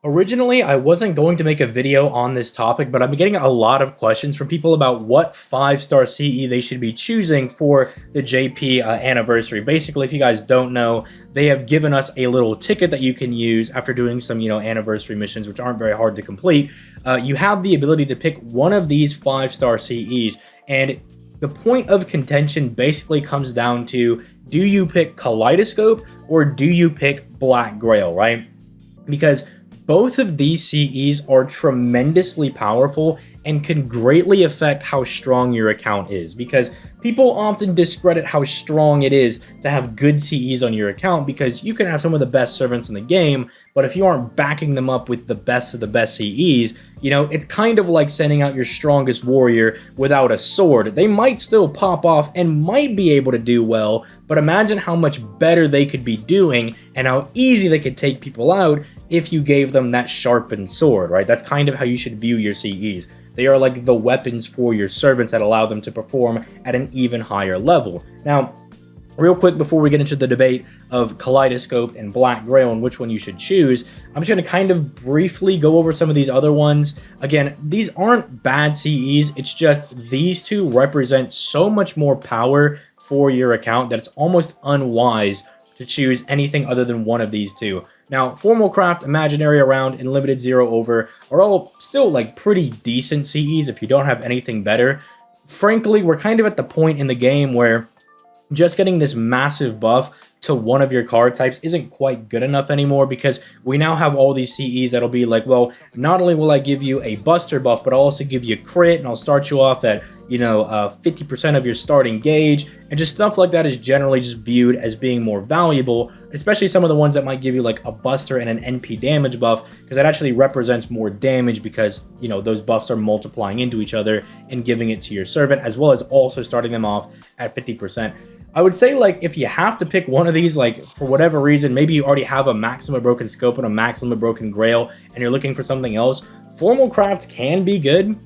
Originally, I wasn't going to make a video on this topic, but I've been getting a lot of questions from people about what 5-star CE they should be choosing for the JP anniversary. Basically, if you guys don't know, they have given us a little ticket that you can use after doing some, anniversary missions, which aren't very hard to complete. You have the ability to pick one of these 5-star CEs, and the point of contention basically comes down to, do you pick Kaleidoscope or do you pick Black Grail, right? Because both of these CEs are tremendously powerful and can greatly affect how strong your account is, because people often discredit how strong it is to have good CEs on your account, because you can have some of the best servants in the game, but if you aren't backing them up with the best of the best CEs, it's kind of like sending out your strongest warrior without a sword. They might still pop off and might be able to do well, but imagine how much better they could be doing and how easy they could take people out if you gave them that sharpened sword, right? That's kind of how you should view your CEs. They are like the weapons for your servants that allow them to perform at an even higher level. Now, real quick before we get into the debate of Kaleidoscope and Black Grail and which one you should choose, I'm just going to kind of briefly go over some of these other ones. Again, these aren't bad CEs, it's just these two represent so much more power for your account that it's almost unwise to choose anything other than one of these two. Now, Formal Craft, Imaginary Around, and Limited Zero Over are all still like pretty decent CEs if you don't have anything better. Frankly, we're kind of at the point in the game where just getting this massive buff to one of your card types isn't quite good enough anymore, because we now have all these CEs that'll be like, well, not only will I give you a Buster buff, but I'll also give you a crit, and I'll start you off at 50% of your starting gauge, and just stuff like that is generally just viewed as being more valuable, especially some of the ones that might give you like a Buster and an NP damage buff, because that actually represents more damage, because those buffs are multiplying into each other and giving it to your servant, as well as also starting them off at 50%. I would say, like, if you have to pick one of these, like, for whatever reason, maybe you already have a Maximum Broken Scope and a Maximum Broken Grail, and you're looking for something else, Formal Craft can be good,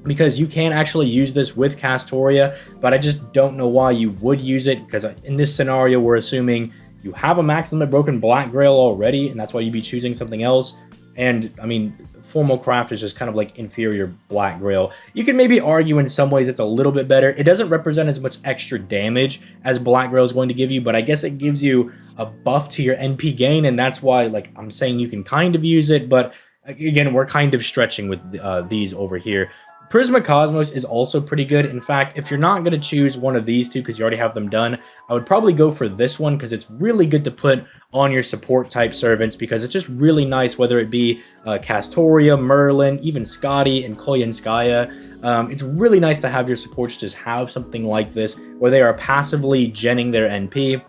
because you can actually use this with Castoria, but I just don't know why you would use it, because in this scenario, we're assuming you have a Maximum Broken Black Grail already, and that's why you'd be choosing something else. And, I mean, Formal Craft is just kind of like inferior Black Grail. You can maybe argue in some ways it's a little bit better. It doesn't represent as much extra damage as Black Grail is going to give you, but I guess it gives you a buff to your NP gain, and that's why, like, I'm saying you can kind of use it, but again, we're kind of stretching with these over here. Prisma Cosmos is also pretty good. In fact, if you're not going to choose one of these two because you already have them done, I would probably go for this one, because it's really good to put on your support type servants, because it's just really nice, whether it be Castoria, Merlin, even Scotty and Koyanskaya. It's really nice to have your supports just have something like this, where they are passively genning their NP,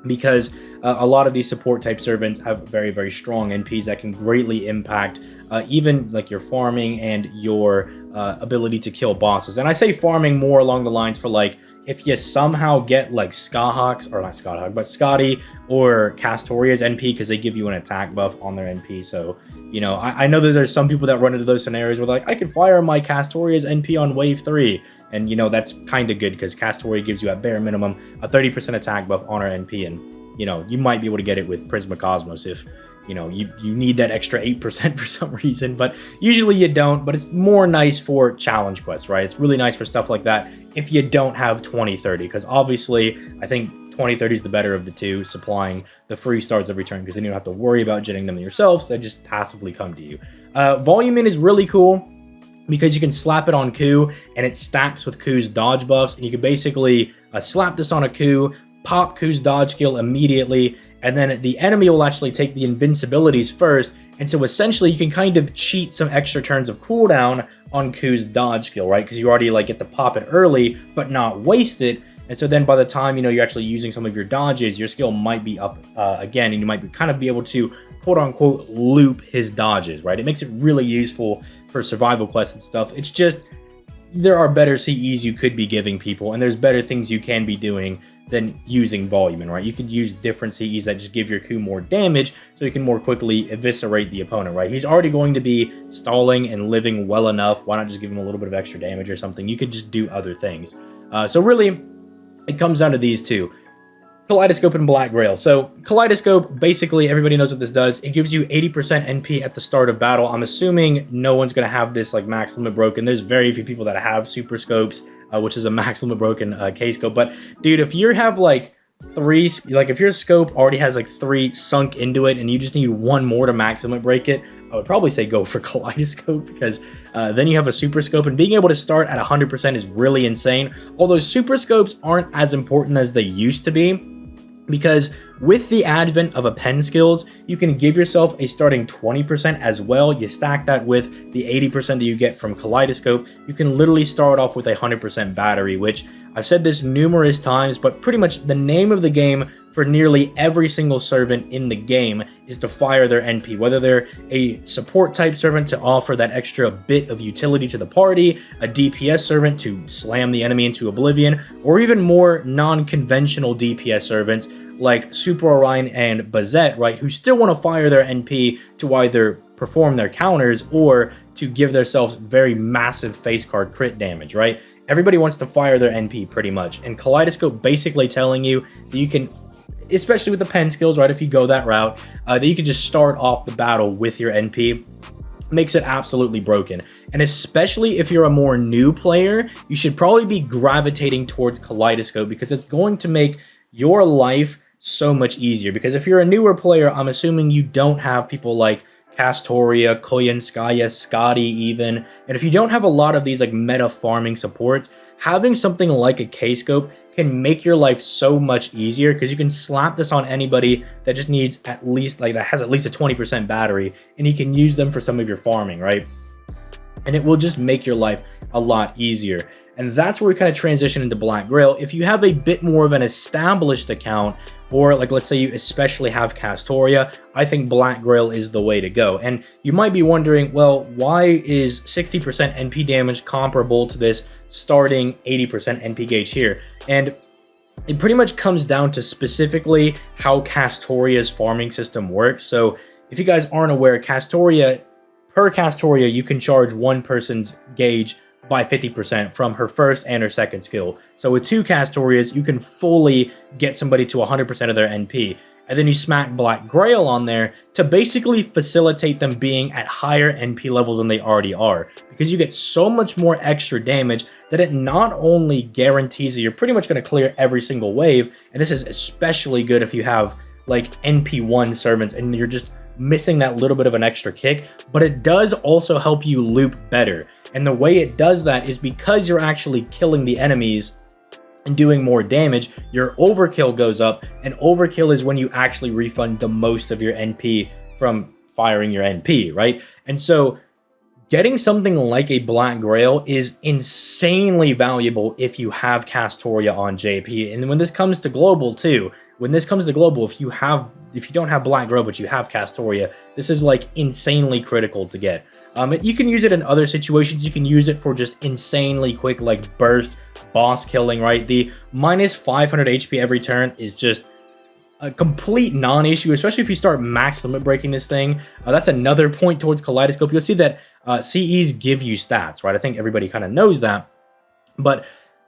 because a lot of these support type servants have very, very strong NPs that can greatly impact even like your farming and your ability to kill bosses. And I say farming more along the lines for, like, if you somehow get like Skahawk's, or not Skahawk, but Scotty or Castoria's NP, because they give you an attack buff on their NP. So, I know that there's some people that run into those scenarios where, like, I could fire my Castoria's NP on wave 3. And, that's kind of good, because Castoria gives you at bare minimum a 30% attack buff on her NP. And, you might be able to get it with Prisma Cosmos if, you need that extra 8% for some reason, but usually you don't. But it's more nice for challenge quests, right? It's really nice for stuff like that if you don't have 2030, because obviously I think 2030 is the better of the two, supplying the free stars every turn, because then you don't have to worry about getting them yourselves. They just passively come to you. Volume In is really cool, because you can slap it on Ku, and it stacks with Ku's dodge buffs, and you can basically slap this on a Ku, pop Ku's dodge skill immediately, and then the enemy will actually take the invincibilities first, and so essentially you can kind of cheat some extra turns of cooldown on Ku's dodge skill, right? Because you already like get to pop it early, but not waste it, and so then by the time you're actually using some of your dodges, your skill might be up again, and you might kind of be able to quote-unquote loop his dodges, right? It makes it really useful for survival quests and stuff. It's just, there are better CEs you could be giving people, and there's better things you can be doing than using Volume In, right? You could use different CEs that just give your Ku more damage, so you can more quickly eviscerate the opponent, right? He's already going to be stalling and living well enough. Why not just give him a little bit of extra damage or something? You could just do other things. So really, it comes down to these two. Kaleidoscope and Black Grail. So Kaleidoscope, basically everybody knows what this does. It gives you 80% NP at the start of battle. I'm assuming no one's going to have this like max limit broken. There's very few people that have super scopes, which is a max limit broken K-scope. But dude, if you have like if your scope already has like 3 sunk into it and you just need 1 more to max limit break it, I would probably say go for Kaleidoscope, because then you have a super scope, and being able to start at 100% is really insane. Although super scopes aren't as important as they used to be, because with the advent of a pen skills, you can give yourself a starting 20% as well. You stack that with the 80% that you get from Kaleidoscope, you can literally start off with a 100% battery, which I've said this numerous times, but pretty much the name of the game for nearly every single servant in the game is to fire their NP, whether they're a support type servant to offer that extra bit of utility to the party, a DPS servant to slam the enemy into oblivion, or even more non-conventional DPS servants like Super Orion and Bazette, right, who still want to fire their NP to either perform their counters or to give themselves very massive face card crit damage, right? Everybody wants to fire their NP pretty much, and Kaleidoscope basically telling you that you can, especially with the pen skills, right, if you go that route, that you can just start off the battle with your NP, makes it absolutely broken. And especially if you're a more new player, you should probably be gravitating towards Kaleidoscope, because it's going to make your life so much easier. Because if you're a newer player, I'm assuming you don't have people like Castoria, Koyanskaya, Scotty even, and if you don't have a lot of these like meta farming supports, having something like a K-scope can make your life so much easier, because you can slap this on anybody that just needs at least, like, that has at least a 20% battery, and you can use them for some of your farming, right? And it will just make your life a lot easier. And that's where we kind of transition into Black Grail. If you have a bit more of an established account, or like let's say you especially have Castoria, I think Black Grail is the way to go. And you might be wondering, well, why is 60% NP damage comparable to this starting 80% NP gauge here? And it pretty much comes down to specifically how Castoria's farming system works. So if you guys aren't aware, per Castoria, you can charge one person's gauge by 50% from her first and her second skill. So with 2 Castorias, you can fully get somebody to 100% of their NP. And then you smack Black Grail on there to basically facilitate them being at higher NP levels than they already are, because you get so much more extra damage that it not only guarantees that you're pretty much going to clear every single wave, and this is especially good if you have like NP1 servants and you're just missing that little bit of an extra kick, but it does also help you loop better. And the way it does that is because you're actually killing the enemies and doing more damage, your overkill goes up, and overkill is when you actually refund the most of your NP from firing your NP, right? And so getting something like a Black Grail is insanely valuable if you have Castoria on JP. And when this comes to global too, if you don't have Black Grail but you have Castoria, this is like insanely critical to get. You can use it in other situations. You can use it for just insanely quick like burst boss killing, right? The minus 500 HP every turn is just a complete non-issue, especially if you start max limit breaking this thing. That's another point towards Kaleidoscope. You'll see that CEs give you stats, right? I think everybody kind of knows that, but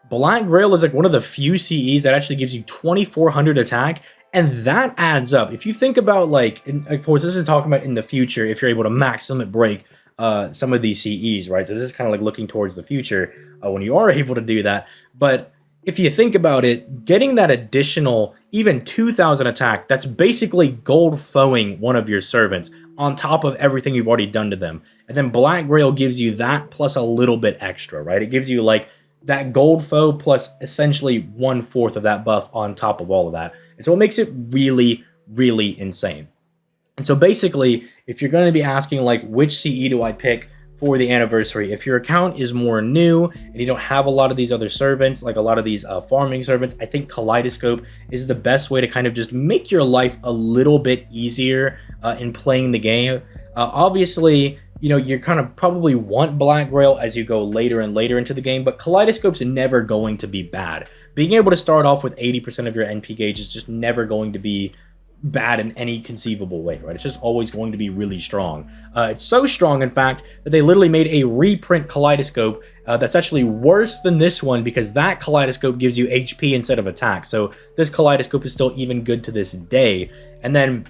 Black Grail is like one of the few CEs that actually gives you 2400 attack, and that adds up. If you think about, like, of course, this is talking about in the future, if you're able to max limit break some of these CEs, right? So this is kind of like looking towards the future when you are able to do that. But if you think about it, getting that additional even 2000 attack, that's basically gold foeing one of your servants on top of everything you've already done to them. And then Black Grail gives you that plus a little bit extra, right? It gives you like that gold foe plus essentially 1/4 of that buff on top of all of that. And so it makes it really, really insane. And so basically, if you're going to be asking like, which CE do I pick for the anniversary, if your account is more new and you don't have a lot of these other servants, like a lot of these farming servants, I think Kaleidoscope is the best way to kind of just make your life a little bit easier in playing the game. Obviously, you know, you're kind of probably want Black Grail as you go later and later into the game, but Kaleidoscope's never going to be bad. Being able to start off with 80% of your NP gauge is just never going to be bad in any conceivable way, right? It's just always going to be really strong. It's so strong, in fact, that they literally made a reprint kaleidoscope that's actually worse than this one, because that kaleidoscope gives you HP instead of attack. So this kaleidoscope is still even good to this day. And then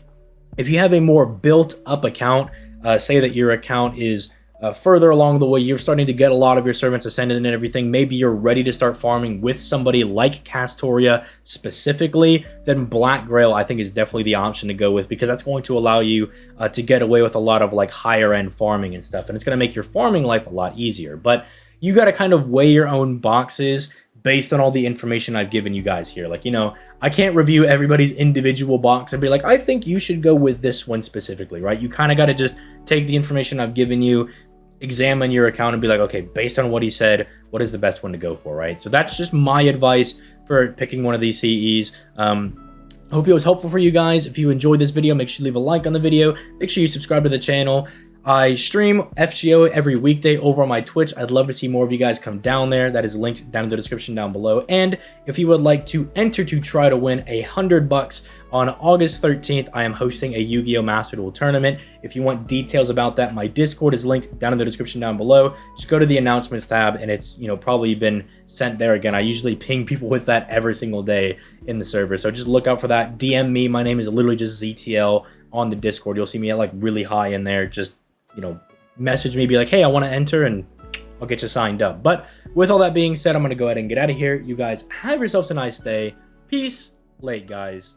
if you have a more built-up account, say that your account is further along the way, you're starting to get a lot of your servants ascended and everything, maybe you're ready to start farming with somebody like Castoria specifically, then Black Grail I think is definitely the option to go with, because that's going to allow you to get away with a lot of like higher end farming and stuff, and it's going to make your farming life a lot easier. But you got to kind of weigh your own boxes based on all the information I've given you guys here. Like, you know, I can't review everybody's individual box and be like, I think you should go with this one specifically, right? You kind of got to just take the information I've given you, examine your account, and be like, okay, based on what he said, what is the best one to go for, right? So that's just my advice for picking one of these CEs. I hope it was helpful for you guys. If you enjoyed this video, make sure you leave a like on the video. Make sure you subscribe to the channel. I stream FGO every weekday over on my Twitch. I'd love to see more of you guys come down there. That is linked down in the description down below. And if you would like to enter to try to win $100 on August 13th, I am hosting a Yu-Gi-Oh! Master Duel tournament. If you want details about that, my Discord is linked down in the description down below. Just go to the announcements tab, and it's, you know, probably been sent there again. I usually ping people with that every single day in the server, so just look out for that. DM me. My name is literally just ZTL on the Discord. You'll see me at like really high in there. Just, you know, message me, be like, hey, I want to enter, and I'll get you signed up. But with all that being said, I'm going to go ahead and get out of here. You guys have yourselves a nice day. Peace. Late, guys.